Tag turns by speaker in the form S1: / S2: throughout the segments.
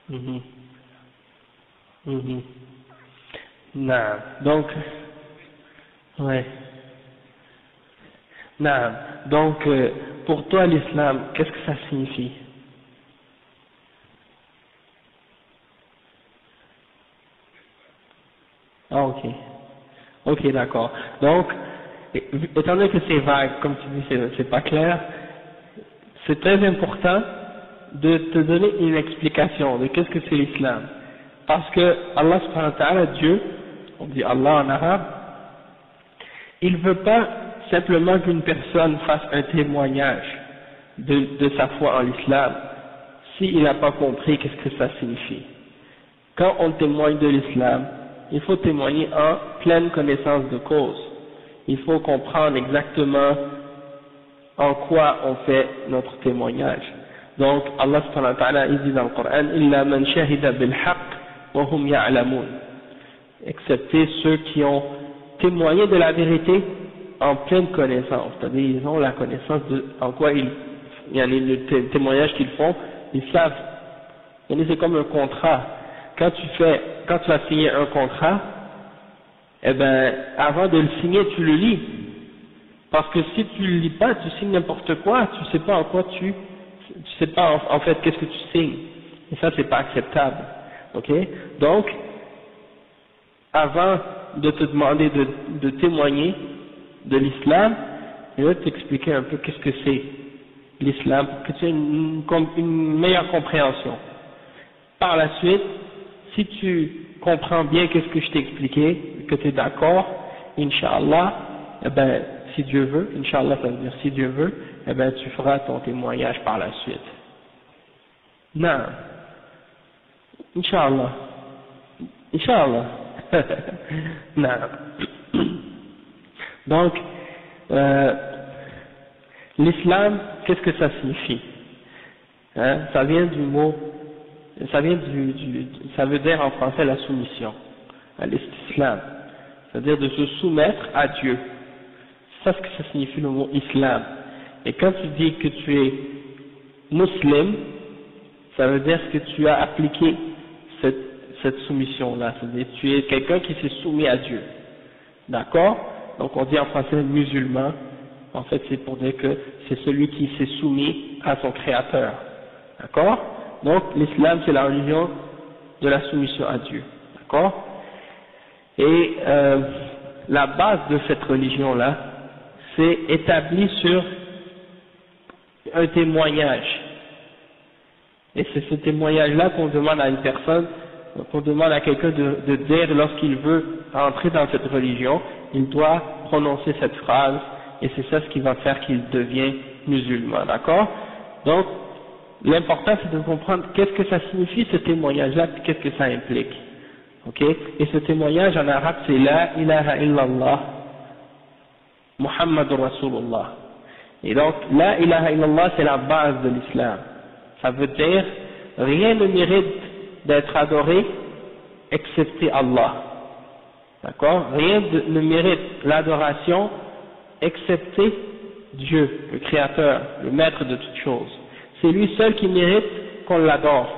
S1: Mhm. Mhm. Non. Donc, ouais. Non. Donc, pour toi, l'islam, qu'est-ce que ça signifie? Ah, ok. Ok, d'accord. Donc, étant donné que c'est vague, comme tu dis, c'est pas clair, c'est très important de te donner une explication de qu'est-ce que c'est l'islam. Parce que Allah subhanahu wa ta'ala, Dieu, on dit Allah en arabe, il veut pas simplement qu'une personne fasse un témoignage de sa foi en l'islam s'il n'a pas compris qu'est-ce que ça signifie. Quand on témoigne de l'islam, il faut témoigner en pleine connaissance de cause. Il faut comprendre exactement en quoi on fait notre témoignage. Donc, Allah subhanahu wa ta'ala, il dit dans le Coran, إِلَّا مَنْ شَهِدَ بِالْحَقِّ وَهُمْ يَعْلَمُونَ, excepté ceux qui ont témoigné de la vérité en pleine connaissance, c'est-à-dire ils ont la connaissance de en quoi il y a le témoignage qu'ils font, ils savent. C'est comme un contrat. Quand tu vas signer un contrat, eh ben, avant de le signer, tu le lis. Parce que si tu le lis pas, tu signes n'importe quoi, tu sais pas en quoi tu sais pas en fait qu'est-ce que tu signes. Et ça, c'est pas acceptable. Ok? Donc, avant de te demander de témoigner de l'islam, je vais t'expliquer un peu qu'est-ce que c'est l'islam, pour que tu aies une meilleure compréhension. Par la suite, si tu comprends bien qu'est-ce que je t'ai expliqué, que tu es d'accord, Inch'Allah, eh ben, si Dieu veut, Inch'Allah ça veut dire si Dieu veut, eh ben, tu feras ton témoignage par la suite. Non. Inch'Allah. Inch'Allah. Non. Donc, l'islam, qu'est-ce que ça signifie? Hein? Ça vient du mot, ça veut dire en français la soumission, l'islam, c'est-à-dire de se soumettre à Dieu. C'est ça ce que ça signifie le mot islam. Et quand tu dis que tu es musulman, ça veut dire que tu as appliqué cette soumission-là, c'est-à-dire que tu es quelqu'un qui s'est soumis à Dieu. D'accord? Donc on dit en français musulman, en fait c'est pour dire que c'est celui qui s'est soumis à son créateur. D'accord? Donc l'islam c'est la religion de la soumission à Dieu. D'accord? Et la base de cette religion-là, c'est établi sur un témoignage. Et c'est ce témoignage-là qu'on demande à une personne, qu'on demande à quelqu'un de dire lorsqu'il veut entrer dans cette religion, il doit prononcer cette phrase, et c'est ça ce qui va faire qu'il devient musulman, d'accord? Donc, l'important c'est de comprendre qu'est-ce que ça signifie ce témoignage-là, puis qu'est-ce que ça implique, ok? Et ce témoignage en arabe c'est La ilaha illallah, Muhammadur Rasulullah. Et donc, La ilaha illallah c'est la base de l'islam. Ça veut dire, rien ne mérite d'être adoré excepté Allah. D'accord? Rien ne mérite l'adoration excepté Dieu, le Créateur, le Maître de toutes choses. C'est lui seul qui mérite qu'on l'adore.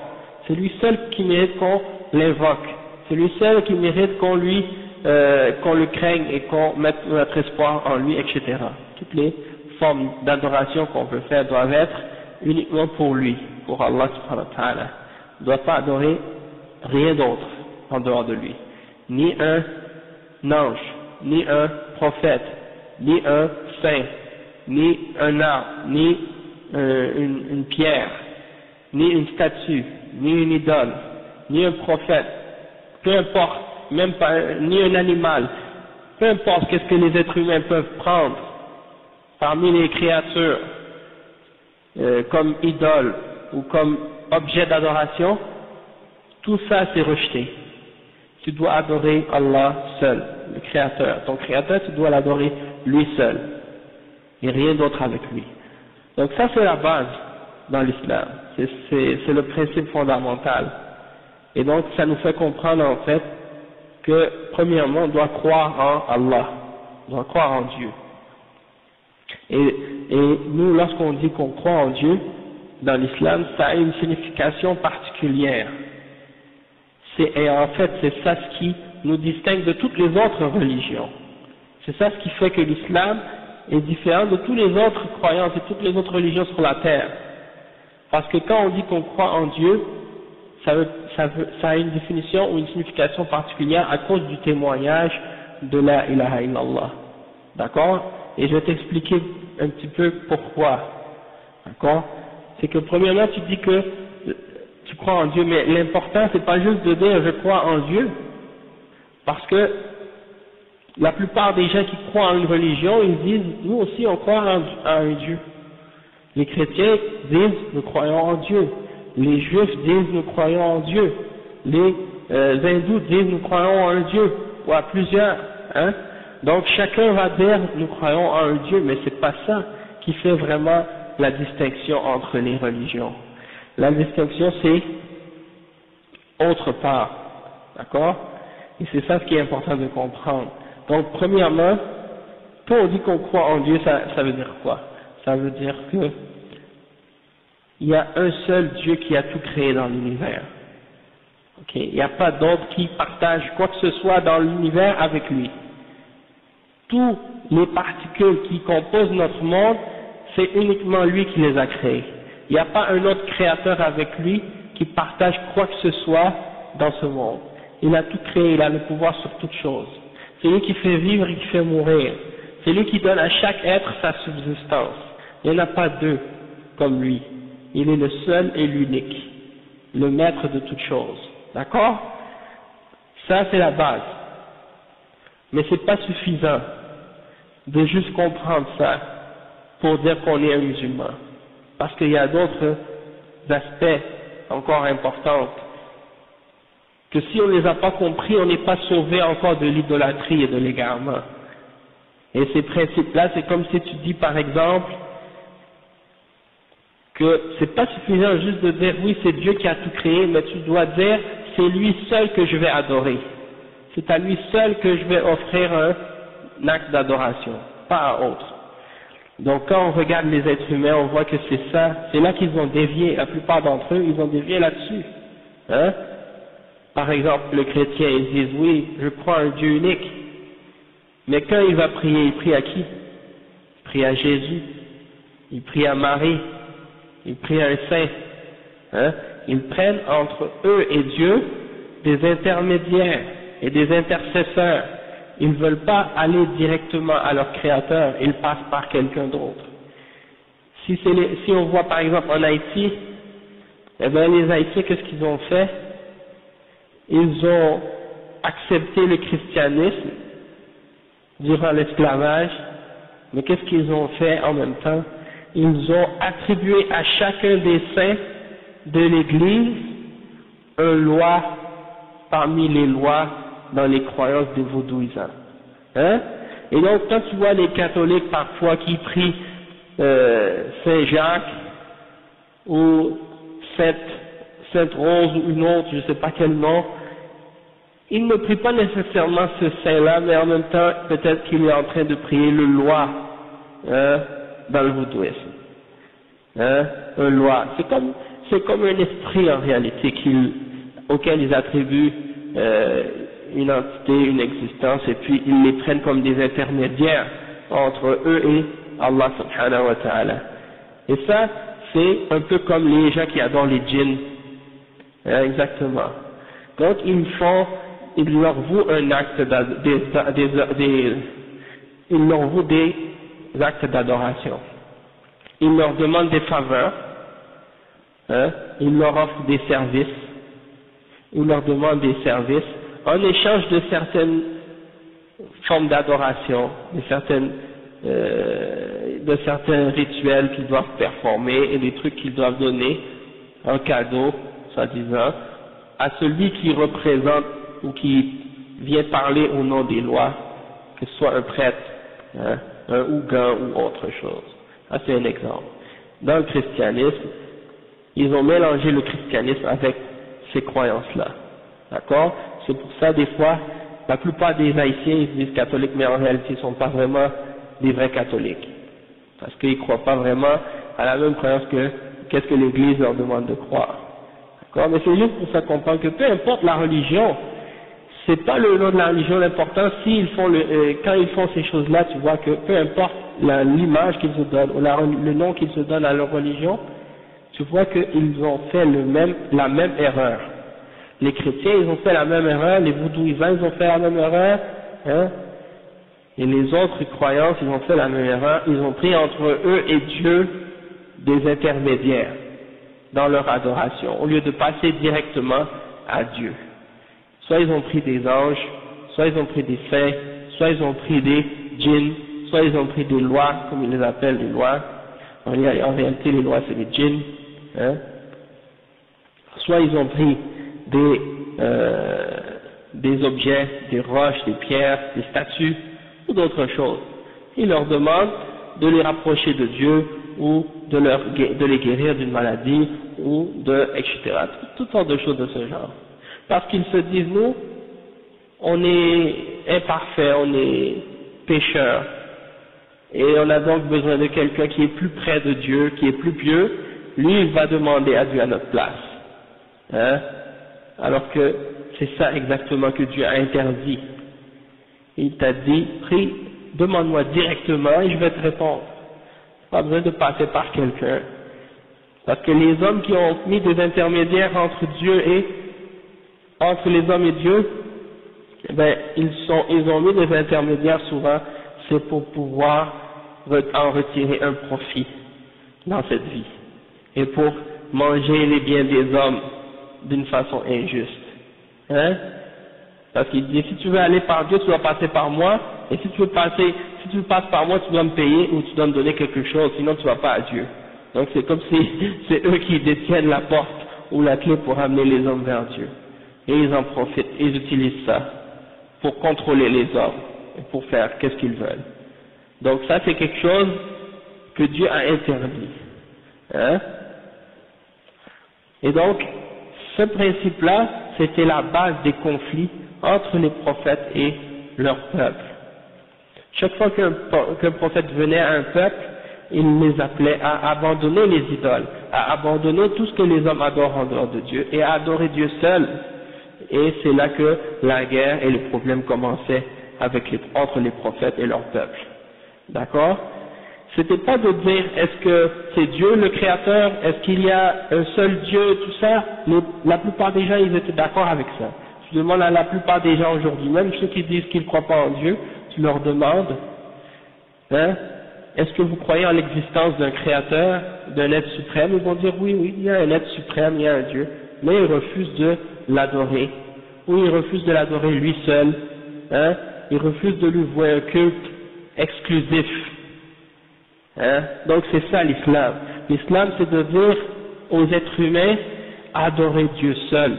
S1: C'est lui seul qui mérite qu'on l'invoque. C'est lui seul qui mérite qu'on le craigne et qu'on mette notre espoir en lui, etc. Toutes les formes d'adoration qu'on peut faire doivent être uniquement pour lui, pour Allah subhanahu wa ta'ala. On ne doit pas adorer rien d'autre en dehors de lui. Ni un ange, ni un prophète, ni un saint, ni un arbre, ni une pierre, ni une statue, ni une idole, ni un prophète, peu importe, même pas, ni un animal, peu importe qu'est-ce que les êtres humains peuvent prendre parmi les créatures comme idole ou comme objet d'adoration, tout ça c'est rejeté. Tu dois adorer Allah seul, le Créateur. Ton Créateur, tu dois l'adorer lui seul et rien d'autre avec lui. Donc ça c'est la base dans l'islam, c'est le principe fondamental. Et donc ça nous fait comprendre en fait que premièrement on doit croire en Allah, on doit croire en Dieu. Et nous lorsqu'on dit qu'on croit en Dieu dans l'islam, ça a une signification particulière. Et en fait, c'est ça ce qui nous distingue de toutes les autres religions. C'est ça ce qui fait que l'islam est différent de toutes les autres croyances et toutes les autres religions sur la terre. Parce que quand on dit qu'on croit en Dieu, ça a une définition ou une signification particulière à cause du témoignage de la ilaha illallah. D'accord? Et je vais t'expliquer un petit peu pourquoi. D'accord? C'est que premièrement, tu dis que tu crois en Dieu, mais l'important c'est pas juste de dire je crois en Dieu, parce que la plupart des gens qui croient en une religion, ils disent nous aussi on croit en un Dieu. Les chrétiens disent nous croyons en Dieu, les juifs disent nous croyons en Dieu, les hindous disent nous croyons en un Dieu, ou à plusieurs, hein. Donc chacun va dire nous croyons en un Dieu, mais c'est pas ça qui fait vraiment la distinction entre les religions. La distinction c'est autre part, d'accord? Et c'est ça ce qui est important de comprendre. Donc premièrement, quand on dit qu'on croit en Dieu, ça veut dire quoi? Ça veut dire que il y a un seul Dieu qui a tout créé dans l'univers. Ok? Il n'y a pas d'autre qui partage quoi que ce soit dans l'univers avec lui. Toutes les particules qui composent notre monde, c'est uniquement lui qui les a créées. Il n'y a pas un autre créateur avec lui qui partage quoi que ce soit dans ce monde. Il a tout créé, il a le pouvoir sur toute chose. C'est lui qui fait vivre et qui fait mourir. C'est lui qui donne à chaque être sa subsistance. Il n'y en a pas deux comme lui. Il est le seul et l'unique, le maître de toute chose. D'accord? Ça c'est la base. Mais c'est pas suffisant de juste comprendre ça pour dire qu'on est un musulman. Parce qu'il y a d'autres aspects encore importants que si on ne les a pas compris, on n'est pas sauvé encore de l'idolâtrie et de l'égarement. Et ces principes-là, c'est comme si tu dis par exemple que c'est pas suffisant juste de dire oui c'est Dieu qui a tout créé, mais tu dois dire c'est lui seul que je vais adorer. C'est à lui seul que je vais offrir un acte d'adoration, pas à autre. Donc quand on regarde les êtres humains, on voit que c'est ça, c'est là qu'ils ont dévié, la plupart d'entre eux, ils ont dévié là-dessus. Hein? Par exemple, le chrétien, ils disent oui, je crois un Dieu unique. Mais quand il va prier, il prie à qui? Il prie à Jésus, il prie à Marie, il prie à un saint. Hein? Ils prennent entre eux et Dieu des intermédiaires et des intercesseurs. Ils ne veulent pas aller directement à leur créateur, ils passent par quelqu'un d'autre. Si on voit par exemple en Haïti, eh bien les Haïtiens, qu'est-ce qu'ils ont fait? Ils ont accepté le christianisme durant l'esclavage, mais qu'est-ce qu'ils ont fait en même temps? Ils ont attribué à chacun des saints de l'Église une loi parmi les lois dans les croyances des vaudouisants. Hein? Et donc quand tu vois les catholiques parfois qui prient Saint Jacques ou Sainte Rose ou une autre, je ne sais pas quel nom, ils ne prient pas nécessairement ce saint-là, mais en même temps peut-être qu'il est en train de prier le loi dans le vaudouisme. Hein? Un loi. C'est comme un esprit en réalité auquel ils attribuent une entité, une existence, et puis ils les prennent comme des intermédiaires entre eux et Allah subhanahu wa ta'ala. Et ça, c'est un peu comme les gens qui adorent les djinns. Exactement. Donc ils leur vouent un acte ils leur vouent des actes d'adoration. Ils leur demandent des faveurs, ils leur offrent des services, ils leur demandent des services en échange de certaines formes d'adoration, de certains rituels qu'ils doivent performer et des trucs qu'ils doivent donner en cadeau, soi-disant, à celui qui représente ou qui vient parler au nom des lois, que ce soit un prêtre, un ougan ou autre chose. Ça c'est un exemple. Dans le christianisme, ils ont mélangé le christianisme avec ces croyances-là. D'accord? C'est pour ça, des fois, la plupart des Haïtiens, ils disent catholiques, mais en réalité, ils ne sont pas vraiment des vrais catholiques. Parce qu'ils ne croient pas vraiment à la même croyance que qu'est-ce que l'Église leur demande de croire. D'accord? Mais c'est juste pour faire comprendre que peu importe la religion, c'est pas le nom de la religion l'important. Quand ils font ces choses-là, tu vois que peu importe l'image qu'ils se donnent ou le nom qu'ils se donnent à leur religion, tu vois qu'ils ont fait la même erreur. Les chrétiens, ils ont fait la même erreur, les vaudouisants, ils ont fait la même erreur, hein, et les autres croyances, ils ont fait la même erreur, ils ont pris entre eux et Dieu des intermédiaires dans leur adoration, au lieu de passer directement à Dieu. Soit ils ont pris des anges, soit ils ont pris des saints, soit ils ont pris des djinns, soit ils ont pris des lois, comme ils les appellent les lois. En réalité, les lois, c'est les djinns, hein. Soit ils ont pris des objets, des roches, des pierres, des statues, ou d'autres choses. Il leur demande de les rapprocher de Dieu, ou de les guérir d'une maladie, ou etc. Toutes sortes de choses de ce genre. Parce qu'ils se disent, nous, on est imparfaits, on est pécheurs, et on a donc besoin de quelqu'un qui est plus près de Dieu, qui est plus pieux. Lui, il va demander à Dieu à notre place. Hein? Alors que c'est ça exactement que Dieu a interdit. Il t'a dit, prie, demande-moi directement et je vais te répondre. Pas besoin de passer par quelqu'un. Parce que les hommes qui ont mis des intermédiaires entre les hommes et Dieu, eh ben, ils ont mis des intermédiaires souvent, c'est pour pouvoir en retirer un profit dans cette vie. Et pour manger les biens des hommes d'une façon injuste. Hein? Parce qu'il dit, si tu veux aller par Dieu, tu dois passer par moi, et si tu passes par moi, tu dois me payer ou tu dois me donner quelque chose, sinon tu ne vas pas à Dieu. Donc c'est comme si c'est eux qui détiennent la porte ou la clé pour amener les hommes vers Dieu. Et ils en profitent, ils utilisent ça pour contrôler les hommes, et pour faire qu'est-ce qu'ils veulent. Donc ça c'est quelque chose que Dieu a interdit. Hein? Et donc, ce principe-là, c'était la base des conflits entre les prophètes et leur peuple. Chaque fois qu'un prophète venait à un peuple, il les appelait à abandonner les idoles, à abandonner tout ce que les hommes adorent en dehors de Dieu et à adorer Dieu seul. Et c'est là que la guerre et les problèmes commençaient entre les prophètes et leur peuple. D'accord? C'était pas de dire est-ce que c'est Dieu le créateur, est-ce qu'il y a un seul Dieu, tout ça. La plupart des gens, ils étaient d'accord avec ça. Tu demandes à la plupart des gens aujourd'hui, même ceux qui disent qu'ils ne croient pas en Dieu, tu leur demandes, hein, est-ce que vous croyez en l'existence d'un créateur, d'un être suprême? Ils vont dire oui, il y a un être suprême, il y a un Dieu, mais ils refusent de l'adorer, ou ils refusent de l'adorer lui seul, hein, ils refusent de lui vouer un culte exclusif. Hein? Donc c'est ça l'islam. L'islam c'est de dire aux êtres humains, adorez Dieu seul.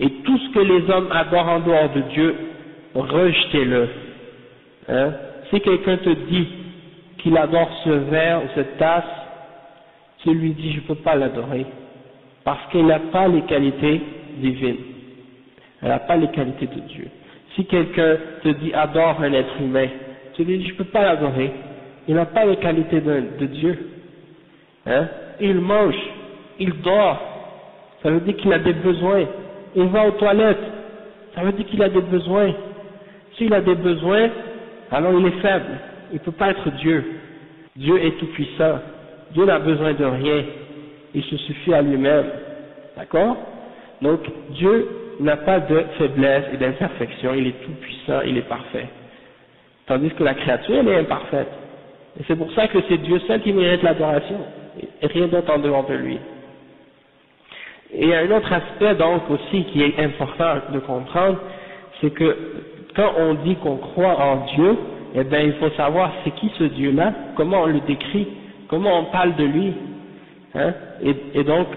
S1: Et tout ce que les hommes adorent en dehors de Dieu, rejetez-le. Hein? Si quelqu'un te dit qu'il adore ce verre ou cette tasse, tu lui dis je ne peux pas l'adorer. Parce qu'il n'a pas les qualités divines. Elle n'a pas les qualités de Dieu. Si quelqu'un te dit adore un être humain, tu lui dis je ne peux pas l'adorer. Il n'a pas les qualités de Dieu. Hein? Il mange, il dort, ça veut dire qu'il a des besoins. Il va aux toilettes, ça veut dire qu'il a des besoins. S'il a des besoins, alors il est faible, il ne peut pas être Dieu. Dieu est tout puissant, Dieu n'a besoin de rien, il se suffit à lui-même. D'accord? Donc Dieu n'a pas de faiblesse et d'imperfection, il est tout puissant, il est parfait. Tandis que la créature, elle est imparfaite. Et c'est pour ça que c'est Dieu seul qui mérite l'adoration, et rien d'autre en dehors de lui. Et il y a un autre aspect donc aussi qui est important de comprendre, c'est que quand on dit qu'on croit en Dieu, eh bien il faut savoir c'est qui ce Dieu-là, comment on le décrit, comment on parle de lui. Hein? Et donc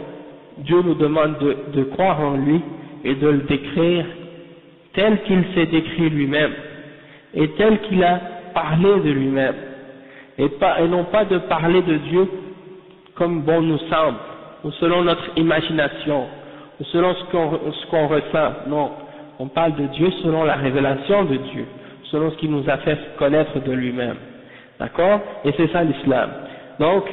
S1: Dieu nous demande de croire en lui et de le décrire tel qu'il s'est décrit lui-même, et tel qu'il a parlé de lui-même. Et non pas de parler de Dieu comme bon nous semble, ou selon notre imagination, ou selon ce qu'on ressent. Non, on parle de Dieu selon la révélation de Dieu, selon ce qu'il nous a fait connaître de lui-même. D'accord? Et c'est ça l'islam. Donc,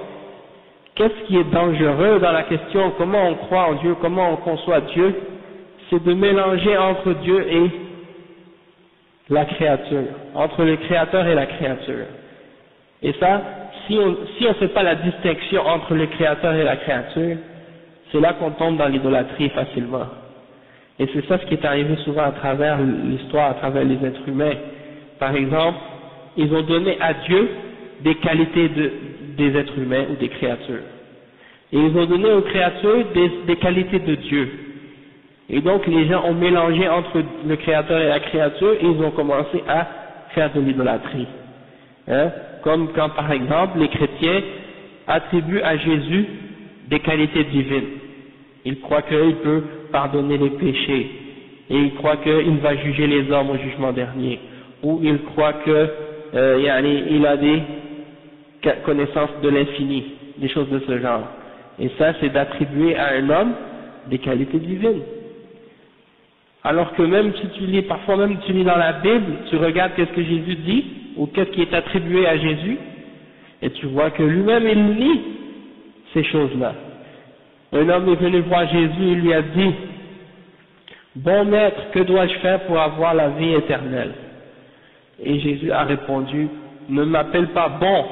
S1: qu'est-ce qui est dangereux dans la question comment on croit en Dieu, comment on conçoit Dieu, c'est de mélanger entre Dieu et la créature, entre le créateur et la créature. Et ça, si on ne fait pas la distinction entre le créateur et la créature, c'est là qu'on tombe dans l'idolâtrie facilement. Et c'est ça ce qui est arrivé souvent à travers l'histoire, à travers les êtres humains. Par exemple, ils ont donné à Dieu des qualités des êtres humains ou des créatures. Et ils ont donné aux créatures des qualités de Dieu. Et donc les gens ont mélangé entre le créateur et la créature et ils ont commencé à faire de l'idolâtrie. Hein? Comme quand par exemple les chrétiens attribuent à Jésus des qualités divines. Ils croient qu'il peut pardonner les péchés, et ils croient qu'il va juger les hommes au jugement dernier, ou ils croient que il a des connaissances de l'infini, des choses de ce genre. Et ça, c'est d'attribuer à un homme des qualités divines. Alors que même si tu lis, parfois même tu lis dans la Bible, tu regardes qu'est-ce que Jésus dit, ou qu'est-ce qui est attribué à Jésus, et tu vois que lui-même il nie ces choses-là. Un homme est venu voir Jésus, il lui a dit, bon maître, que dois-je faire pour avoir la vie éternelle? Et Jésus a répondu, ne m'appelle pas bon,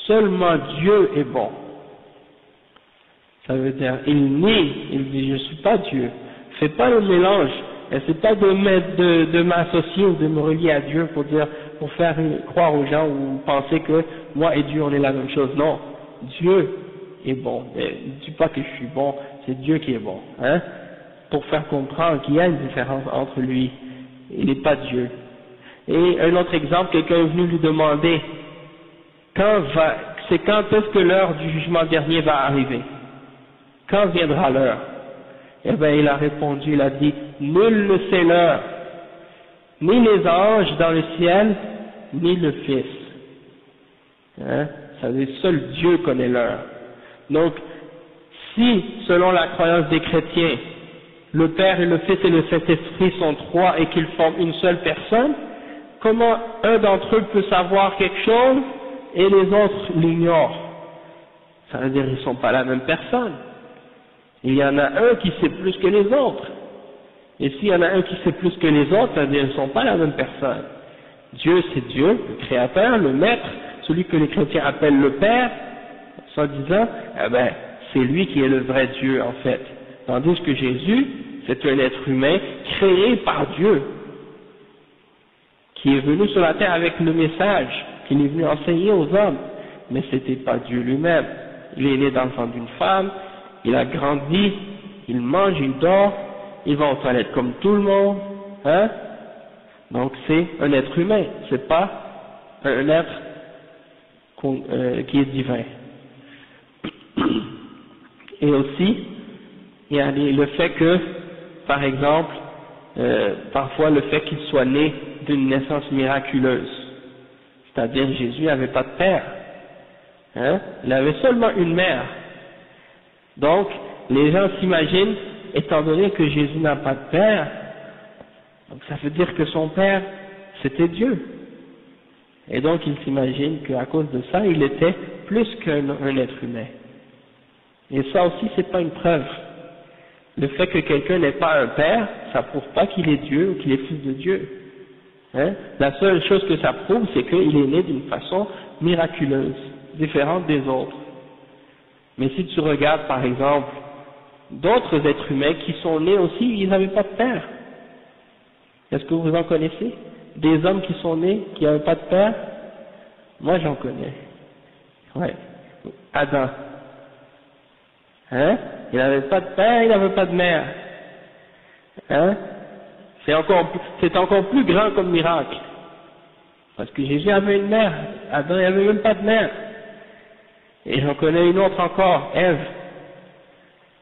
S1: seulement Dieu est bon. Ça veut dire, il nie, il dit, je ne suis pas Dieu. Fais pas le mélange, essaie pas de m'associer ou de me relier à Dieu pour faire croire aux gens ou penser que moi et Dieu on est la même chose. Non, Dieu est bon. Mais ne dis pas que je suis bon, c'est Dieu qui est bon. Hein? Pour faire comprendre qu'il y a une différence entre lui, il n'est pas Dieu. Et un autre exemple, quelqu'un est venu lui demander, quand est-ce que l'heure du jugement dernier va arriver? Quand viendra l'heure? Eh bien, il a répondu, il a dit, nul ne sait l'heure, ni les anges dans le ciel, ni le Fils. Hein? Ça veut dire, seul Dieu connaît l'heure. Donc, si, selon la croyance des chrétiens, le Père et le Fils et le Saint-Esprit sont trois et qu'ils forment une seule personne, comment un d'entre eux peut savoir quelque chose et les autres l'ignorent? Ça veut dire qu'ils ne sont pas la même personne. Il y en a un qui sait plus que les autres. Et s'il y en a un qui sait plus que les autres, ça veut dire qu'ils ne sont pas la même personne. Dieu, c'est Dieu, le Créateur, le Maître, celui que les chrétiens appellent le Père, soi-disant, eh ben, c'est lui qui est le vrai Dieu, en fait. Tandis que Jésus, c'est un être humain créé par Dieu, qui est venu sur la terre avec le message, qu'il est venu enseigner aux hommes. Mais c'était pas Dieu lui-même. Il est né dans le ventre d'une femme, il a grandi, il mange, il dort, il va aux toilettes comme tout le monde, hein? Donc c'est un être humain, c'est pas un être qui est divin. Et aussi, il y a le fait que, par exemple, parfois le fait qu'il soit né d'une naissance miraculeuse, c'est-à-dire Jésus n'avait pas de père, hein? Il avait seulement une mère. Donc, les gens s'imaginent, étant donné que Jésus n'a pas de père, donc ça veut dire que son père, c'était Dieu. Et donc, ils s'imaginent qu'à cause de ça, il était plus qu'un être humain. Et ça aussi, c'est pas une preuve. Le fait que quelqu'un n'ait pas un père, ça prouve pas qu'il est Dieu ou qu'il est fils de Dieu. Hein? La seule chose que ça prouve, c'est qu'il est né d'une façon miraculeuse, différente des autres. Mais si tu regardes, par exemple, d'autres êtres humains qui sont nés aussi, ils n'avaient pas de père. Est-ce que vous en connaissez? Des hommes qui sont nés, qui n'avaient pas de père? Moi, j'en connais. Ouais. Adam. Hein? Il n'avait pas de père, il n'avait pas de mère. Hein? C'est encore plus grand comme miracle. Parce que Jésus avait une mère. Adam n'avait même pas de mère. Et j'en connais une autre encore, Ève.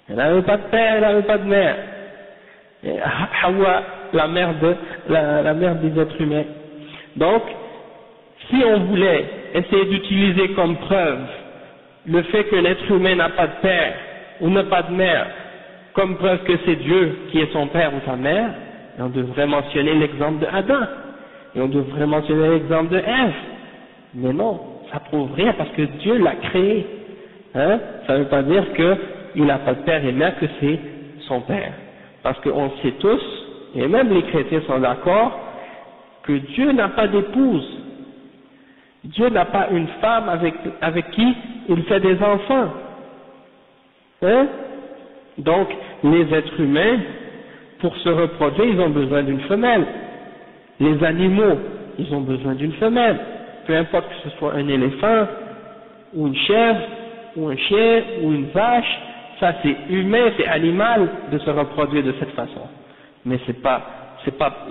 S1: Elle n'avait pas de père, elle n'avait pas de mère. Et Hawa, la mère des êtres humains. Donc, si on voulait essayer d'utiliser comme preuve le fait que l'être humain n'a pas de père ou n'a pas de mère, comme preuve que c'est Dieu qui est son père ou sa mère, on devrait mentionner l'exemple de Adam, et on devrait mentionner l'exemple de Ève. Mais non, ça prouve rien parce que Dieu l'a créé. Hein? Ça ne veut pas dire qu'il n'a pas de père et mère, que c'est son père. Parce qu'on sait tous, et même les chrétiens sont d'accord, que Dieu n'a pas d'épouse. Dieu n'a pas une femme avec qui il fait des enfants. Hein? Donc, les êtres humains, pour se reproduire, ils ont besoin d'une femelle. Les animaux, ils ont besoin d'une femelle. Peu importe que ce soit un éléphant, ou une chèvre, ou un chien, ou une vache, ça c'est humain, c'est animal de se reproduire de cette façon. Mais c'est pas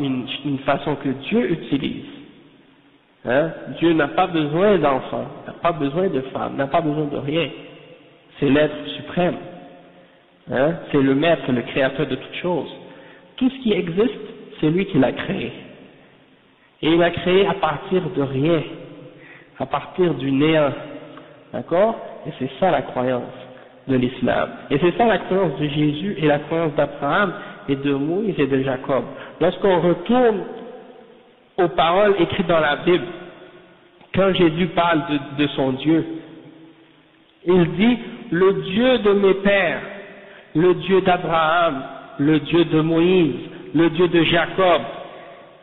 S1: une façon que Dieu utilise. Hein? Dieu n'a pas besoin d'enfants, n'a pas besoin de femmes, n'a pas besoin de rien. C'est l'être suprême. Hein? C'est le maître, le créateur de toutes choses. Tout ce qui existe, c'est lui qui l'a créé. Et il l'a créé à partir de rien, à partir du néant. D'accord? Et c'est ça la croyance de l'islam. Et c'est ça la croyance de Jésus et la croyance d'Abraham et de Moïse et de Jacob. Lorsqu'on retourne aux paroles écrites dans la Bible, quand Jésus parle de son Dieu, il dit « le Dieu de mes pères, le Dieu d'Abraham, le Dieu de Moïse, le Dieu de Jacob ».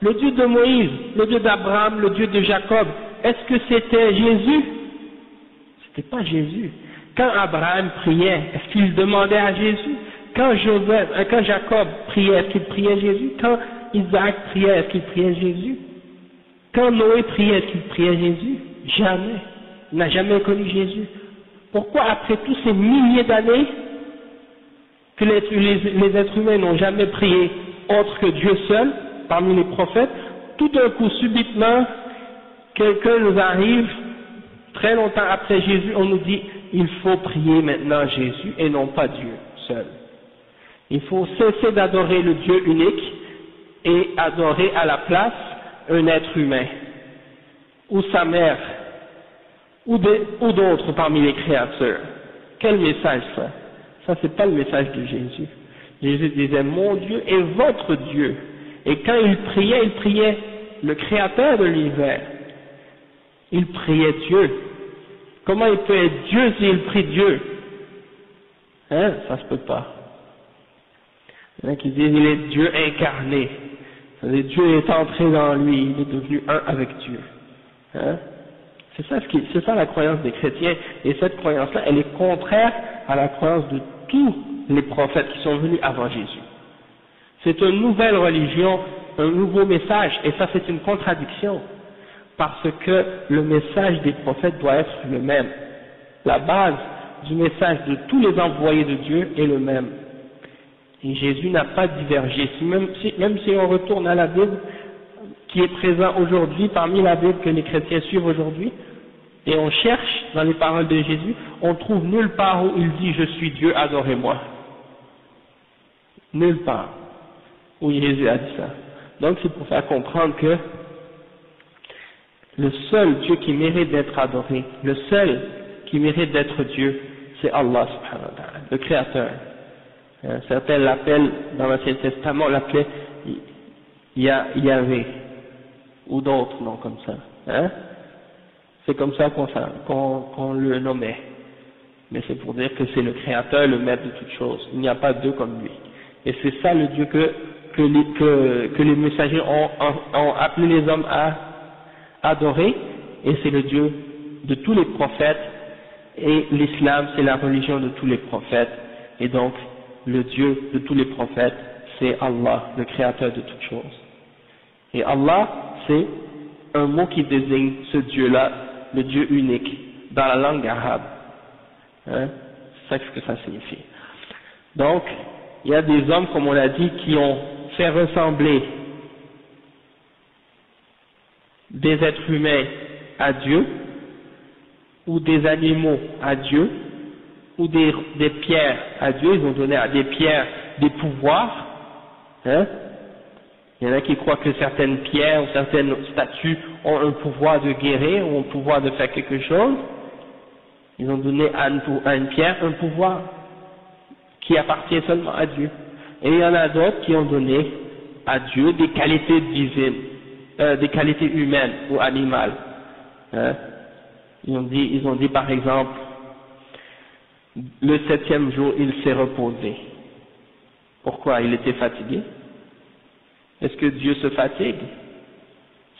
S1: Le Dieu de Moïse, le Dieu d'Abraham, le Dieu de Jacob, est-ce que c'était Jésus? C'était pas Jésus. Quand Abraham priait, est-ce qu'il demandait à Jésus? Quand Jacob priait, est-ce qu'il priait Jésus? Quand Isaac priait, est-ce qu'il priait Jésus? Quand Noé priait, est-ce qu'il priait Jésus? Jamais. Il n'a jamais connu Jésus. Pourquoi après tous ces milliers d'années que les êtres humains n'ont jamais prié autre que Dieu seul, parmi les prophètes, tout d'un coup, subitement, quelqu'un nous arrive, très longtemps après Jésus, on nous dit, il faut prier maintenant Jésus et non pas Dieu seul. Il faut cesser d'adorer le Dieu unique et adorer à la place un être humain, ou sa mère, ou d'autres parmi les créatures. Quel message ça? Ça c'est pas le message de Jésus. Jésus disait, mon Dieu est votre Dieu. Et quand il priait le créateur de l'univers. Il priait Dieu. Comment il peut être Dieu s'il prie Dieu? Hein? Ça se peut pas. Il y en a qui disent il est Dieu incarné. C'est-à-dire Dieu est entré dans lui, il est devenu un avec Dieu. Hein? C'est ça la croyance des chrétiens. Et cette croyance-là, elle est contraire à la croyance de tous les prophètes qui sont venus avant Jésus. C'est une nouvelle religion, un nouveau message, et ça c'est une contradiction, parce que le message des prophètes doit être le même. La base du message de tous les envoyés de Dieu est le même. Et Jésus n'a pas divergé. Même si on retourne à la Bible, qui est présent aujourd'hui, parmi la Bible que les chrétiens suivent aujourd'hui, et on cherche dans les paroles de Jésus, on trouve nulle part où il dit « Je suis Dieu, adorez-moi ». Nulle part où Jésus a dit ça. Donc c'est pour faire comprendre que le seul Dieu qui mérite d'être adoré, le seul qui mérite d'être Dieu, c'est Allah subhanahu wa ta'ala, le Créateur. Certains l'appellent, dans l'Ancien Testament, l'appelaient Yahvé, ou d'autres noms comme ça. Hein? C'est comme ça qu'on le nommait. Mais c'est pour dire que c'est le Créateur, le maître de toutes choses. Il n'y a pas deux comme lui. Et c'est ça le Dieu que les messagers ont appelé les hommes à adorer, et c'est le Dieu de tous les prophètes, et l'islam c'est la religion de tous les prophètes, et donc le Dieu de tous les prophètes c'est Allah, le créateur de toutes choses. Et Allah c'est un mot qui désigne ce Dieu-là, le Dieu unique, dans la langue arabe. Hein? C'est ça que ça signifie. Donc, il y a des hommes, comme on l'a dit, qui ont fait ressembler des êtres humains à Dieu, ou des animaux à Dieu, ou des pierres à Dieu. Ils ont donné à des pierres des pouvoirs. Hein? Il y en a qui croient que certaines pierres ou certaines statues ont un pouvoir de guérir ou un pouvoir de faire quelque chose. Ils ont donné à une pierre un pouvoir qui appartient seulement à Dieu. Et il y en a d'autres qui ont donné à Dieu des qualités divines, des qualités humaines ou animales. Hein? Ils ont dit par exemple, le septième jour, il s'est reposé. Pourquoi? Il était fatigué? Est-ce que Dieu se fatigue?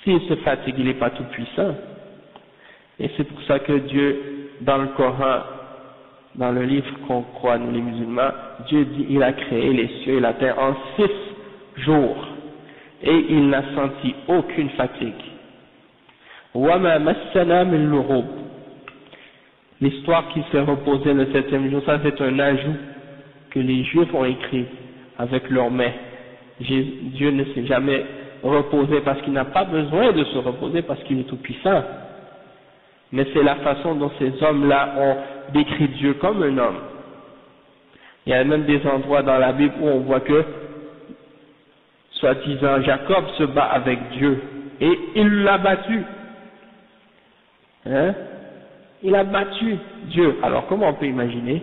S1: S'il se fatigue, il n'est pas tout puissant. Et c'est pour ça que Dieu, dans le Coran, dans le livre qu'on croit nous les musulmans, Dieu dit il a créé les cieux et la terre en 6 jours et il n'a senti aucune fatigue. وَمَا مَسَّنَا مِن لُغُوبٍ. L'histoire qu'il s'est reposé le septième jour, ça c'est un ajout que les Juifs ont écrit avec leurs mains. Dieu ne s'est jamais reposé parce qu'il n'a pas besoin de se reposer parce qu'il est tout puissant. Mais c'est la façon dont ces hommes-là ont décrit Dieu comme un homme. Il y a même des endroits dans la Bible où on voit que, soi-disant, Jacob se bat avec Dieu et il l'a battu. Hein? Il a battu Dieu. Alors comment on peut imaginer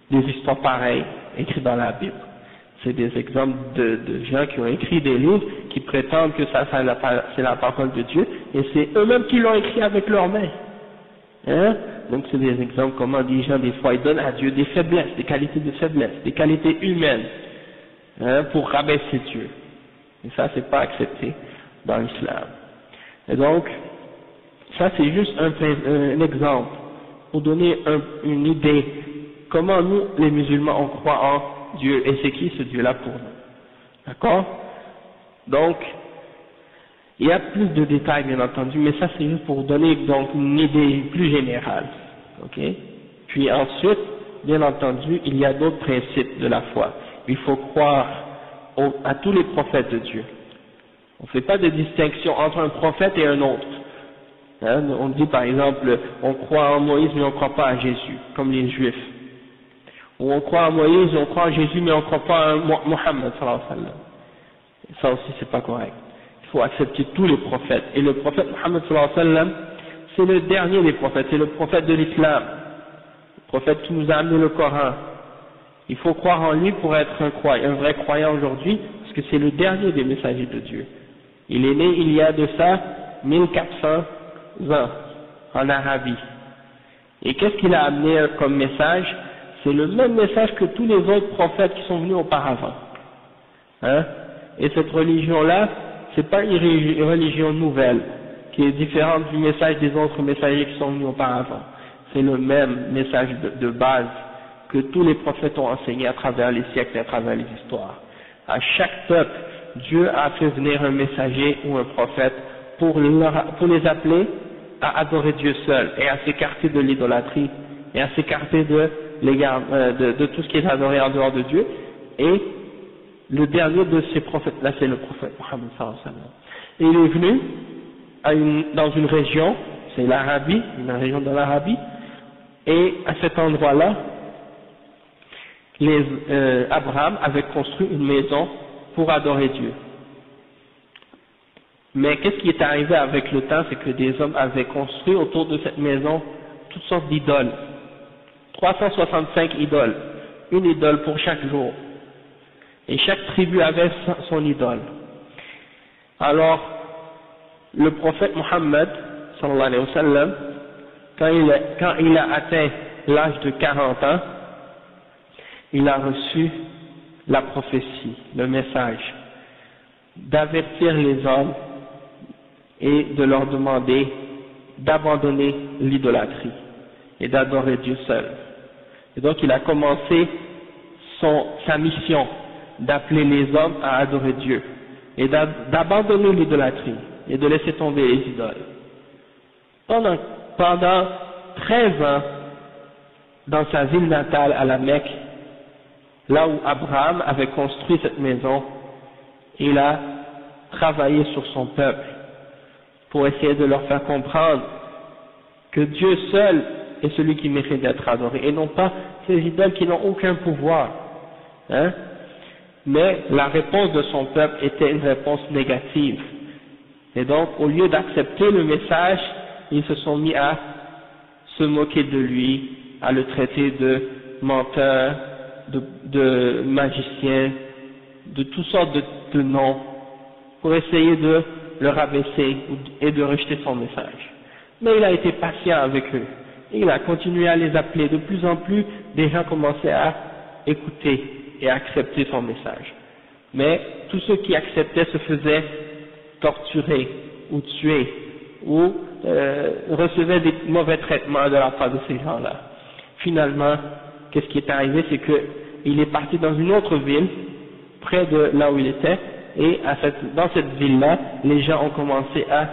S1: des histoires pareilles écrites dans la Bible? C'est des exemples de gens qui ont écrit des livres qui prétendent que ça c'est la parole de Dieu et c'est eux-mêmes qui l'ont écrit avec leurs mains. Hein? Donc c'est des exemples comment des gens des fois ils donnent à Dieu des faiblesses, des qualités de faiblesse, des qualités humaines, hein, pour rabaisser Dieu. Et ça c'est pas accepté dans l'islam. Et donc ça c'est juste un exemple pour donner une idée comment nous les musulmans on croit en Dieu et c'est qui ce Dieu-là pour nous. D'accord? Donc il y a plus de détails bien entendu, mais ça c'est juste pour donner donc une idée plus générale. Ok? Puis ensuite, bien entendu, il y a d'autres principes de la foi. Il faut croire à tous les prophètes de Dieu. On ne fait pas de distinction entre un prophète et un autre. Hein? On dit par exemple, on croit en Moïse mais on ne croit pas à Jésus, comme les Juifs. Ou on croit en Moïse, on croit en Jésus mais on ne croit pas en Mohammed sallallahu alayhi wa sallam. Ça aussi c'est pas correct. Il faut accepter tous les prophètes. Et le prophète Mohammed sallallahu alayhi wa sallam, c'est le dernier des prophètes, c'est le prophète de l'islam. Le prophète qui nous a amené le Coran. Il faut croire en lui pour être un vrai croyant aujourd'hui, parce que c'est le dernier des messagers de Dieu. Il est né il y a de ça 1400 ans en Arabie. Et qu'est-ce qu'il a amené comme message? C'est le même message que tous les autres prophètes qui sont venus auparavant. Hein? Et cette religion-là, c'est pas une religion nouvelle, qui est différente du message des autres messagers qui sont venus auparavant. C'est le même message de base que tous les prophètes ont enseigné à travers les siècles et à travers les histoires. À chaque peuple, Dieu a fait venir un messager ou un prophète pour les appeler à adorer Dieu seul et à s'écarter de l'idolâtrie et à s'écarter de tout ce qui est adoré en dehors de Dieu. Et le dernier de ces prophètes-là, c'est le prophète Mohammed sallallahu alayhi wa sallam. Et il est venu dans une région, c'est l'Arabie, une région de l'Arabie, et à cet endroit-là, Abraham avait construit une maison pour adorer Dieu. Mais qu'est-ce qui est arrivé avec le temps, c'est que des hommes avaient construit autour de cette maison toutes sortes d'idoles. 365 idoles, une idole pour chaque jour. Et chaque tribu avait son idole. Alors, le prophète Mohammed, sallallahu alayhi wa sallam, quand il a atteint l'âge de 40 ans, il a reçu la prophétie, le message, d'avertir les hommes et de leur demander d'abandonner l'idolâtrie et d'adorer Dieu seul. Et donc il a commencé sa mission d'appeler les hommes à adorer Dieu et d'abandonner l'idolâtrie et de laisser tomber les idoles. Pendant 13 ans, dans sa ville natale à la Mecque, là où Abraham avait construit cette maison, il a travaillé sur son peuple pour essayer de leur faire comprendre que Dieu seul est celui qui mérite d'être adoré et non pas ces idoles qui n'ont aucun pouvoir. Hein? Mais la réponse de son peuple était une réponse négative. Et donc, au lieu d'accepter le message, ils se sont mis à se moquer de lui, à le traiter de menteur, de magicien, de toutes sortes de noms, pour essayer de le rabaisser et de rejeter son message. Mais il a été patient avec eux. Et il a continué à les appeler de plus en plus des gens commençaient à écouter et à accepter son message. Mais tous ceux qui acceptaient se faisaient torturer ou tuer ou recevaient des mauvais traitements de la part de ces gens-là. Finalement, qu'est-ce qui est arrivé, c'est qu'il est parti dans une autre ville, près de là où il était, et dans cette ville-là, les gens ont commencé à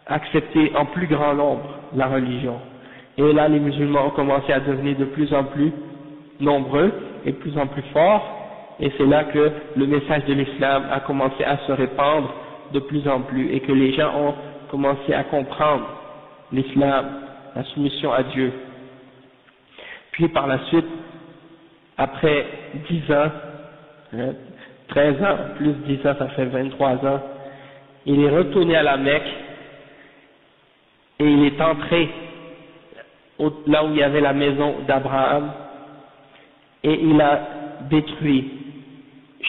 S1: accepter en plus grand nombre la religion. Et là, les musulmans ont commencé à devenir de plus en plus nombreux et de plus en plus forts, et c'est là que le message de l'islam a commencé à se répandre de plus en plus, et que les gens ont commencé à comprendre l'islam, la soumission à Dieu. Puis par la suite, après 10 ans, 13 ans, plus 10 ans, ça fait 23 ans, il est retourné à la Mecque, et il est entré là où il y avait la maison d'Abraham, et il a détruit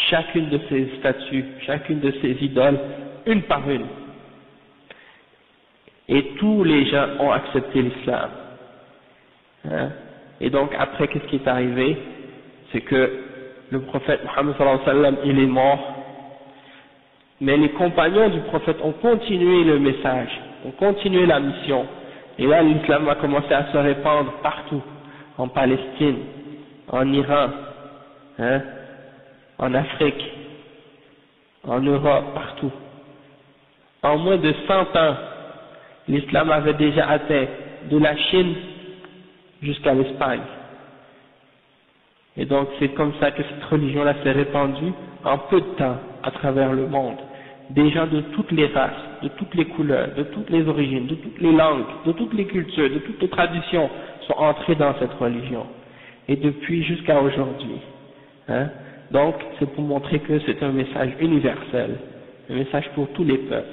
S1: chacune de ses statues, chacune de ses idoles, une par une. Et tous les gens ont accepté l'islam. Et donc après, qu'est-ce qui est arrivé? C'est que le prophète Mohammed sallallahu alayhi wa sallam, il est mort, mais les compagnons du prophète ont continué le message, ont continué la mission. Et là, l'islam a commencé à se répandre partout, en Palestine, en Iran, en Afrique, en Europe, partout. En moins de 100 ans, l'islam avait déjà atteint de la Chine jusqu'à l'Espagne. Et donc c'est comme ça que cette religion-là s'est répandue en peu de temps à travers le monde. Des gens de toutes les races, de toutes les couleurs, de toutes les origines, de toutes les langues, de toutes les cultures, de toutes les traditions sont entrés dans cette religion. Et depuis jusqu'à aujourd'hui. Donc c'est pour montrer que c'est un message universel, un message pour tous les peuples.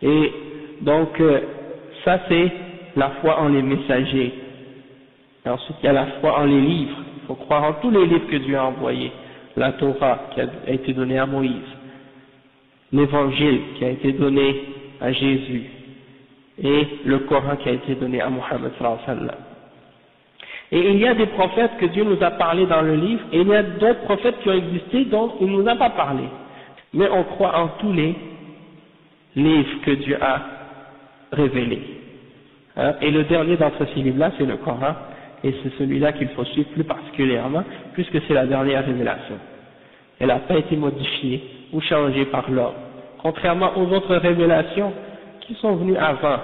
S1: Et donc ça c'est la foi en les messagers. Et ensuite il y a la foi en les livres. Il faut croire en tous les livres que Dieu a envoyés. La Torah qui a été donnée à Moïse, l'Évangile qui a été donné à Jésus, et le Coran qui a été donné à Mohammed sallallahu alayhi wa sallam. Et il y a des prophètes que Dieu nous a parlé dans le livre, et il y a d'autres prophètes qui ont existé dont il ne nous a pas parlé. Mais on croit en tous les livres que Dieu a révélés. Et le dernier d'entre ces livres-là, c'est le Coran, et c'est celui-là qu'il faut suivre plus particulièrement, puisque c'est la dernière révélation. Elle n'a pas été modifiée ou changée par l'homme, contrairement aux autres révélations qui sont venues avant.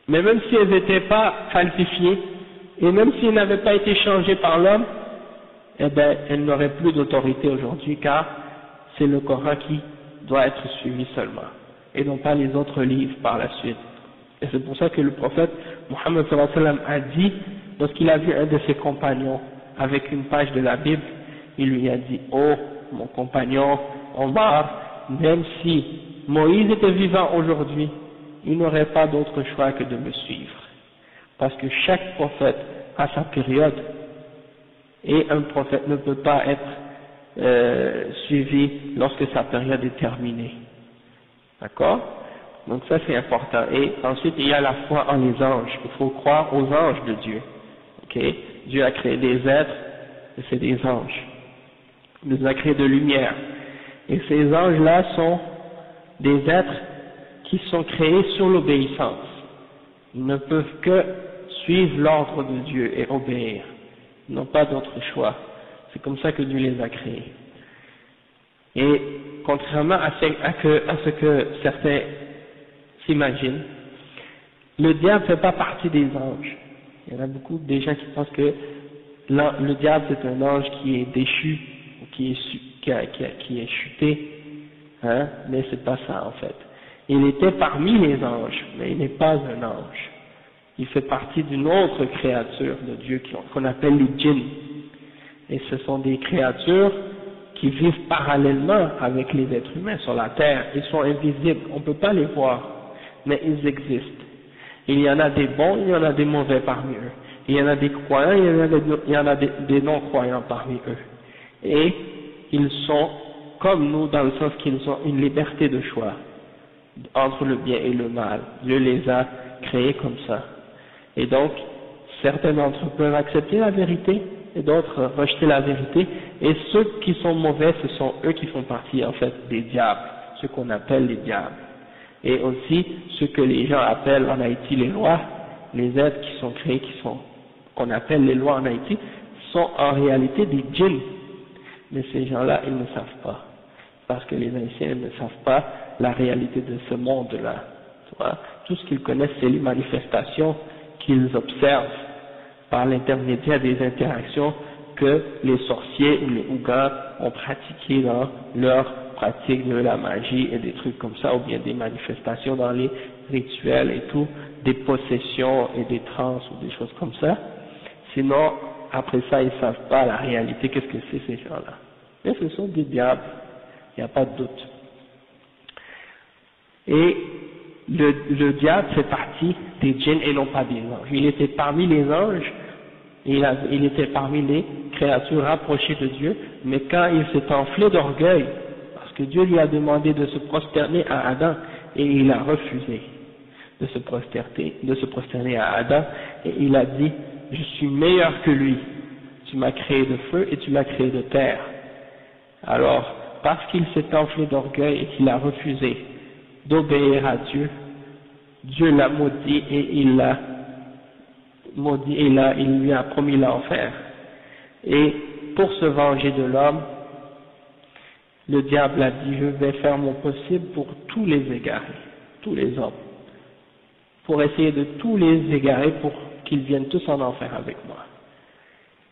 S1: Mais même si elles n'étaient pas falsifiées, et même si elles n'avaient pas été changées par l'homme, eh bien, elles n'auraient plus d'autorité aujourd'hui, car c'est le Coran qui doit être suivi seulement, et non pas les autres livres par la suite. Et c'est pour ça que le prophète Mohammed sallallahu alayhi wa sallam a dit, lorsqu'il a vu un de ses compagnons avec une page de la Bible, il lui a dit: oh, mon compagnon Omar, même si Moïse était vivant aujourd'hui, il n'aurait pas d'autre choix que de me suivre. Parce que chaque prophète a sa période, et un prophète ne peut pas être suivi lorsque sa période est terminée. D'accord? Donc ça c'est important. Et ensuite il y a la foi en les anges. Il faut croire aux anges de Dieu. Ok? Dieu a créé des êtres, et c'est des anges. Il nous a créé de lumière. Et ces anges-là sont des êtres qui sont créés sur l'obéissance. Ils ne peuvent que suivre l'ordre de Dieu et obéir. Ils n'ont pas d'autre choix. C'est comme ça que Dieu les a créés. Et contrairement à ce que certains s'imaginent, le diable ne fait pas partie des anges. Il y en a beaucoup de gens qui pensent que le diable c'est un ange qui est déchu, ou qui est chuté, mais c'est pas ça en fait. Il était parmi les anges, mais il n'est pas un ange. Il fait partie d'une autre créature de Dieu qu'on appelle les djinns. Et ce sont des créatures qui vivent parallèlement avec les êtres humains sur la terre. Ils sont invisibles, on ne peut pas les voir, mais ils existent. Il y en a des bons, il y en a des mauvais parmi eux. Il y en a des croyants, il y en a des non-croyants parmi eux. Et ils sont comme nous dans le sens qu'ils ont une liberté de choix entre le bien et le mal. Dieu les a créés comme ça. Et donc, certains d'entre eux peuvent accepter la vérité et d'autres rejeter la vérité, et ceux qui sont mauvais, ce sont eux qui font partie en fait des diables, ceux qu'on appelle les diables. Et aussi ceux que les gens appellent en Haïti les lois, les êtres qui sont créés, qu'on appelle les lois en Haïti, sont en réalité des djinns. Mais ces gens-là, ils ne savent pas, parce que les Haïtiens ne savent pas la réalité de ce monde-là. Tout ce qu'ils connaissent, c'est les manifestations qu'ils observent par l'intermédiaire des interactions que les sorciers ou les Ougans ont pratiquées dans leur pratique de la magie et des trucs comme ça, ou bien des manifestations dans les rituels et tout, des possessions et des trans ou des choses comme ça. Sinon, après ça, ils ne savent pas la réalité, qu'est-ce que c'est ces gens-là. Mais ce sont des diables, il n'y a pas de doute. Et le diable fait partie des djinns et non pas des anges. Il était parmi les anges, il était parmi les créatures rapprochées de Dieu, mais quand il s'est enflé d'orgueil, parce que Dieu lui a demandé de se prosterner à Adam, et il a refusé de se prosterner à Adam, et il a dit, je suis meilleur que lui, tu m'as créé de feu et tu l'as créé de terre. Alors, parce qu'il s'est enflé d'orgueil et qu'il a refusé d'obéir à Dieu, Dieu l'a maudit et il l'a maudit et il lui a promis l'enfer. Et pour se venger de l'homme, le diable a dit, je vais faire mon possible pour tous les égarer, tous les hommes, pour essayer de tous les égarer pour qu'ils viennent tous en enfer avec moi.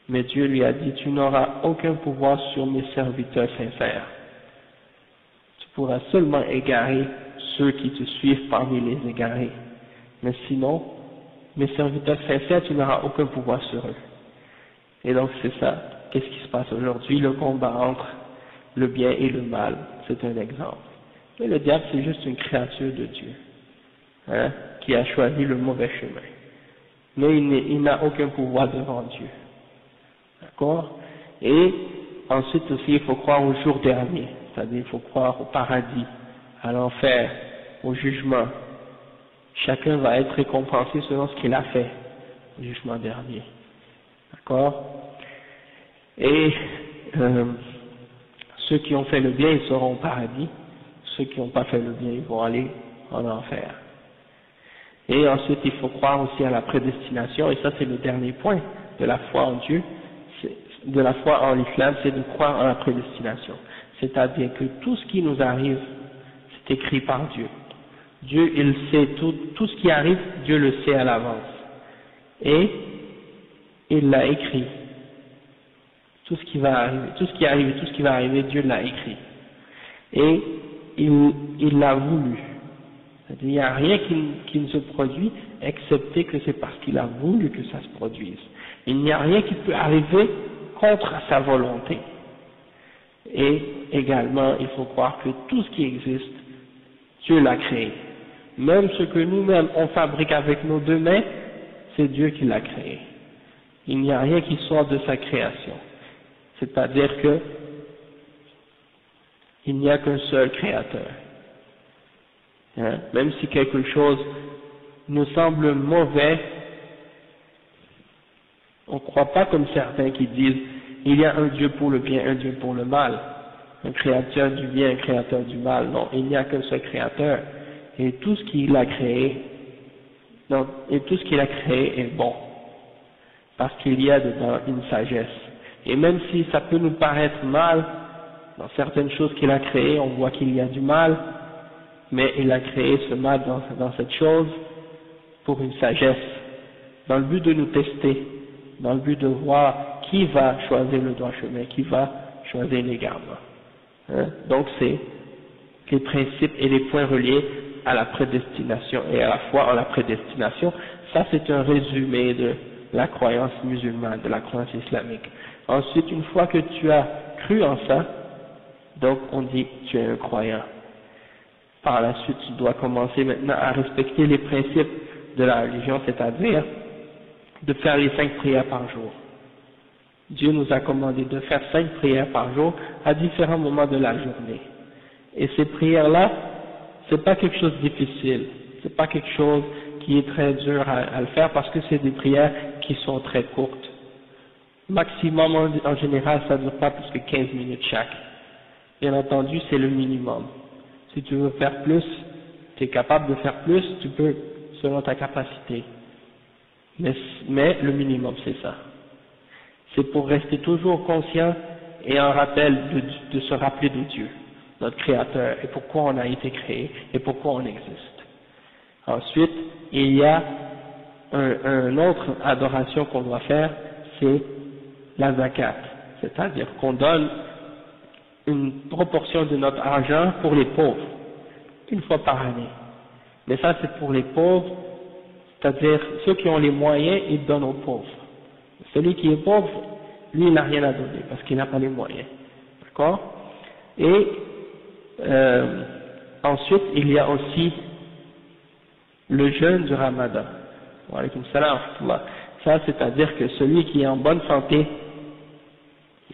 S1: Mais Dieu lui a dit, tu n'auras aucun pouvoir sur mes serviteurs sincères. Tu pourras seulement égarer ceux qui te suivent parmi les égarés. Mais sinon, mes serviteurs sincères, tu n'auras aucun pouvoir sur eux. Et donc c'est ça. Qu'est-ce qui se passe aujourd'hui? Le combat entre le bien et le mal. C'est un exemple. Mais le diable, c'est juste une créature de Dieu, hein, qui a choisi le mauvais chemin. Mais il n'a aucun pouvoir devant Dieu. D'accord? Et ensuite aussi, il faut croire au jour dernier. C'est-à-dire, il faut croire au paradis, à l'enfer, au jugement. Chacun va être récompensé selon ce qu'il a fait au jugement dernier. D'accord? Et ceux qui ont fait le bien, ils seront au paradis. Ceux qui n'ont pas fait le bien, ils vont aller en enfer. Et ensuite, il faut croire aussi à la prédestination, et ça c'est le dernier point de la foi en Dieu, de la foi en l'islam, c'est de croire en la prédestination. C'est-à-dire que tout ce qui nous arrive, c'est écrit par Dieu. Dieu, il sait tout ce qui arrive, Dieu le sait à l'avance. Et il l'a écrit. Tout ce qui va arriver, tout ce qui arrive et tout ce qui va arriver, Dieu l'a écrit. Et il l'a voulu. C'est-à-dire, il n'y a rien qui ne se produit, excepté que c'est parce qu'il a voulu que ça se produise. Il n'y a rien qui peut arriver contre sa volonté. Et également, il faut croire que tout ce qui existe, Dieu l'a créé. Même ce que nous-mêmes on fabrique avec nos deux mains, c'est Dieu qui l'a créé. Il n'y a rien qui sort de sa création. C'est-à-dire que il n'y a qu'un seul créateur. Hein? Même si quelque chose nous semble mauvais, on ne croit pas comme certains qui disent il y a un Dieu pour le bien, un Dieu pour le mal, un créateur du bien, un créateur du mal. Non, il n'y a qu'un seul créateur. Et tout ce qu'il a créé, est bon, parce qu'il y a dedans une sagesse. Et même si ça peut nous paraître mal, dans certaines choses qu'il a créées, on voit qu'il y a du mal, mais il a créé ce mal dans cette chose pour une sagesse, dans le but de nous tester, dans le but de voir qui va choisir le droit chemin, qui va choisir l'égarement. Hein? Donc c'est les principes et les points reliés à la prédestination et à la foi en la prédestination. Ça c'est un résumé de la croyance musulmane, de la croyance islamique. Ensuite, une fois que tu as cru en ça, donc on dit tu es un croyant. Par la suite, tu dois commencer maintenant à respecter les principes de la religion, c'est-à-dire de faire les 5 prières par jour. Dieu nous a commandé de faire 5 prières par jour à différents moments de la journée. Et ces prières-là, c'est pas quelque chose de difficile, c'est pas quelque chose qui est très dur à le faire parce que c'est des prières qui sont très courtes. Maximum en général, ça ne dure pas plus que 15 minutes chaque. Bien entendu, c'est le minimum. Si tu veux faire plus, tu es capable de faire plus, tu peux selon ta capacité. Mais le minimum, c'est ça. C'est pour rester toujours conscient et en rappel de se rappeler de Dieu, notre Créateur, et pourquoi on a été créé, et pourquoi on existe. Ensuite, il y a une autre adoration qu'on doit faire, c'est la zakat, c'est-à-dire qu'on donne une proportion de notre argent pour les pauvres, une fois par année. Mais ça c'est pour les pauvres, c'est-à-dire ceux qui ont les moyens, ils donnent aux pauvres. Celui qui est pauvre, lui il n'a rien à donner, parce qu'il n'a pas les moyens. D'accord? Et ensuite, il y a aussi le jeûne du Ramadan. Wa alaykoum salam wa rahmatullah. Ça, c'est-à-dire que celui qui est en bonne santé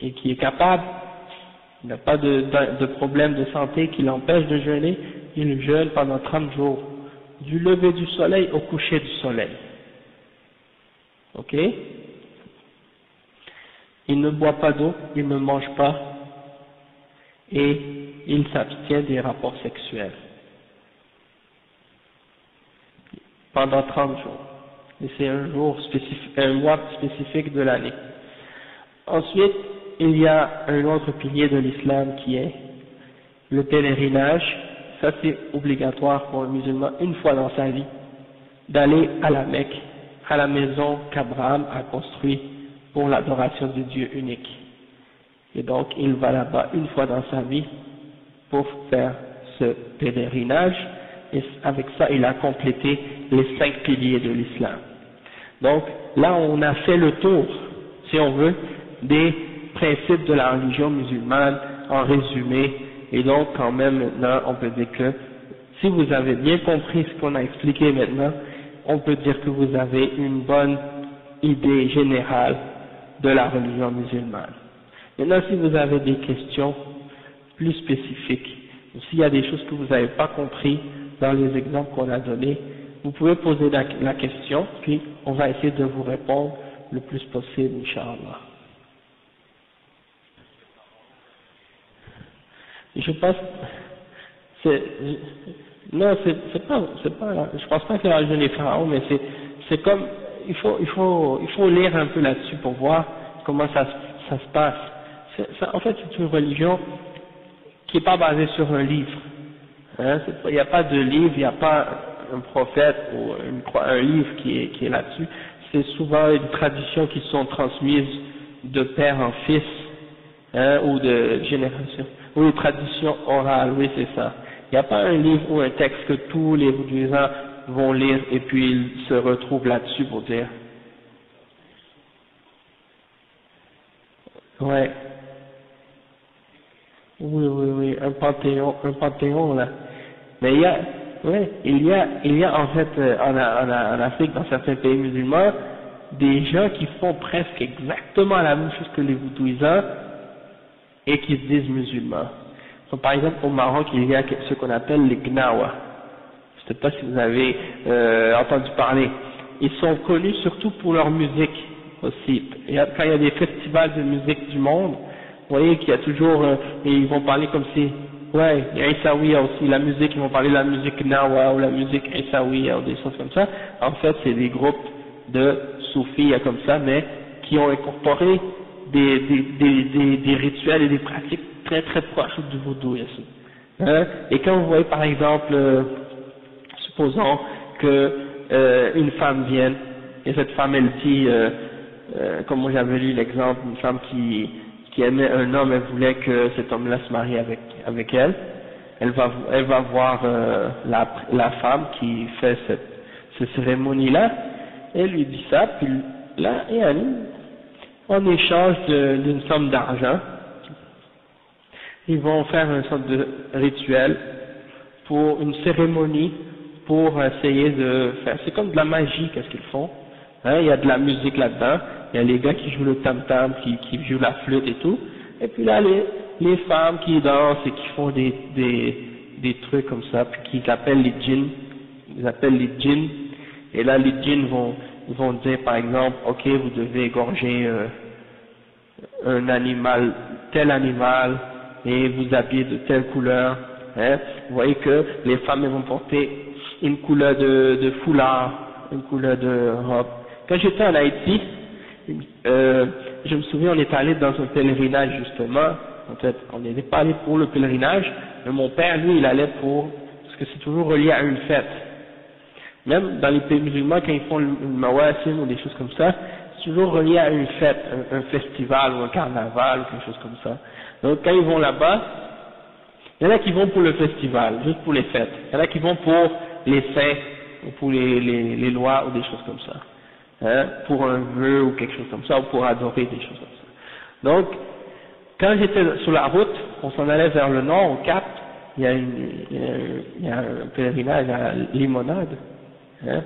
S1: et qui est capable, il n'a pas de problème de santé qui l'empêche de jeûner, il jeûne pendant 30 jours, du lever du soleil au coucher du soleil. Ok? Il ne boit pas d'eau, il ne mange pas, et il s'abstient des rapports sexuels pendant 30 jours. Et c'est un mois spécifique de l'année. Ensuite, il y a un autre pilier de l'islam qui est le pèlerinage. Ça c'est obligatoire pour un musulman une fois dans sa vie, d'aller à la Mecque, à la maison qu'Abraham a construite pour l'adoration du Dieu unique. Et donc il va là-bas une fois dans sa vie pour faire ce pèlerinage, et avec ça il a complété les 5 piliers de l'islam. Donc là on a fait le tour, si on veut, des principes de la religion musulmane en résumé, et donc quand même maintenant on peut dire que si vous avez bien compris ce qu'on a expliqué maintenant, on peut dire que vous avez une bonne idée générale de la religion musulmane. Maintenant si vous avez des questions plus spécifiques, ou s'il y a des choses que vous n'avez pas compris dans les exemples qu'on a donnés, vous pouvez poser la question, puis on va essayer de vous répondre le plus possible, Inch'Allah. Je pense, non, c'est pas, je pense pas que la religion des pharaons, mais c'est comme, il faut lire un peu là-dessus pour voir comment ça se passe. En fait, c'est une religion qui n'est pas basée sur un livre. Hein, il n'y a pas de livre, il n'y a pas un prophète ou un livre qui est là-dessus. C'est souvent des traditions qui sont transmises de père en fils, hein, ou de génération. Ou les traditions orales, oui c'est ça. Il n'y a pas un livre ou un texte que tous les musulmans vont lire et puis ils se retrouvent là-dessus pour dire. Ouais. Oui, un panthéon là. Mais il y a en fait en Afrique, dans certains pays musulmans, des gens qui font presque exactement la même chose que les vaudouisants et qui se disent musulmans. Donc, par exemple, au Maroc, il y a ce qu'on appelle les Gnawa. Je ne sais pas si vous avez entendu parler. Ils sont connus surtout pour leur musique aussi. Quand il y a des festivals de musique du monde, vous voyez qu'il y a toujours, et ils vont parler comme si, ouais, il y a Issaouia aussi, la musique, ils vont parler de la musique Gnawa ou la musique Issaouia ou des choses comme ça. En fait, c'est des groupes de soufis comme ça, mais qui ont incorporé des rituels et des pratiques très très proches du vaudou ici. Hein? Et quand vous voyez par exemple, supposons que une femme vienne et cette femme elle dit, comme moi j'avais lu l'exemple, une femme qui aimait un homme, elle voulait que cet homme-là se marie avec elle. Elle va voir la femme qui fait cette cérémonie-là, et elle lui dit ça, puis là, en échange d'une somme d'argent, ils vont faire une sorte de rituel pour une cérémonie pour essayer de faire, c'est comme de la magie, qu'est-ce qu'ils font, hein, il y a de la musique là-dedans, il y a les gars qui jouent le tam-tam, qui jouent la flûte et tout, et puis là les femmes qui dansent et qui font des trucs comme ça, puis qu'ils appellent les djinns, et là les djinns ils vont dire par exemple, ok, vous devez égorger un animal, tel animal, et vous habiller de telle couleur. Hein. Vous voyez que les femmes elles vont porter une couleur de foulard, une couleur de robe. Quand j'étais en Haïti, je me souviens, on est allé dans un pèlerinage justement. En fait, on n'était pas allé pour le pèlerinage, mais mon père, lui, il allait parce que c'est toujours relié à une fête. Même dans les pays musulmans, quand ils font une mawasim ou des choses comme ça, c'est toujours relié à une fête, un festival ou un carnaval ou quelque chose comme ça. Donc quand ils vont là-bas, il y en a qui vont pour le festival, juste pour les fêtes. Il y en a qui vont pour les saints ou pour les lois ou des choses comme ça. Hein, pour un vœu ou quelque chose comme ça, ou pour adorer des choses comme ça. Donc, quand j'étais sur la route, on s'en allait vers le nord, au Cap, il y a un pèlerinage à Limonade. Hein.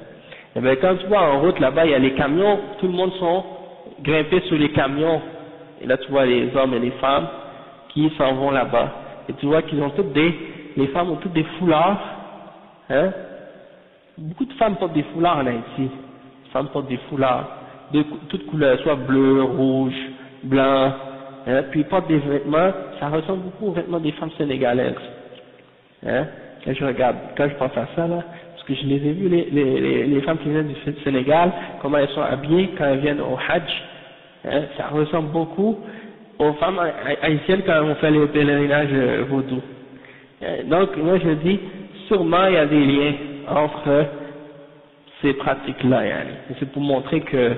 S1: Et bien quand tu vois en route là-bas, il y a les camions, tout le monde sont grimpés sur les camions. Et là tu vois les hommes et les femmes qui s'en vont là-bas. Et tu vois qu'ils ont toutes les femmes ont toutes des foulards. Hein. Beaucoup de femmes portent des foulards en Haïti. Les femmes portent des foulards de toutes couleurs, soit bleu, rouge, blanc. Hein, puis ils portent des vêtements, ça ressemble beaucoup aux vêtements des femmes sénégalaises. Hein, quand je pense à ça là, parce que je les ai vus, les femmes qui viennent du Sénégal, comment elles sont habillées quand elles viennent au Hajj, hein, ça ressemble beaucoup aux femmes haïtiennes quand on fait les pèlerinages vaudou. Donc moi je dis, sûrement il y a des liens entre ces pratiques-là, yani. C'est pour montrer que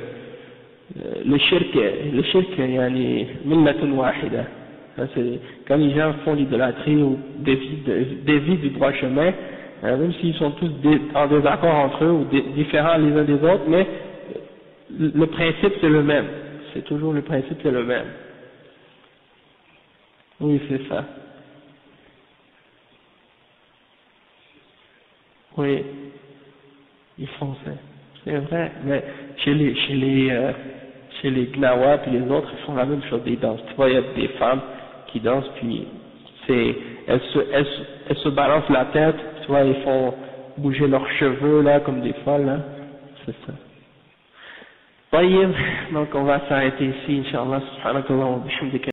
S1: le shirk yani millatun wahida. C'est quand les gens font l'idolâtrie ou dévient du droit chemin, même s'ils sont tous en désaccord entre eux ou différents les uns des autres, mais le principe c'est le même. C'est toujours le principe c'est le même. Oui, c'est ça. Oui, ils font ça. C'est vrai, mais chez les Gnawa et les autres, ils font la même chose, ils dansent. Tu vois, il y a des femmes qui dansent, puis elles se balancent la tête, tu vois, ils font bouger leurs cheveux, là, comme des folles, là. C'est ça. طيب, donc on va s'arrêter ici, Inch'Allah, subhanakallah wa bihamdika.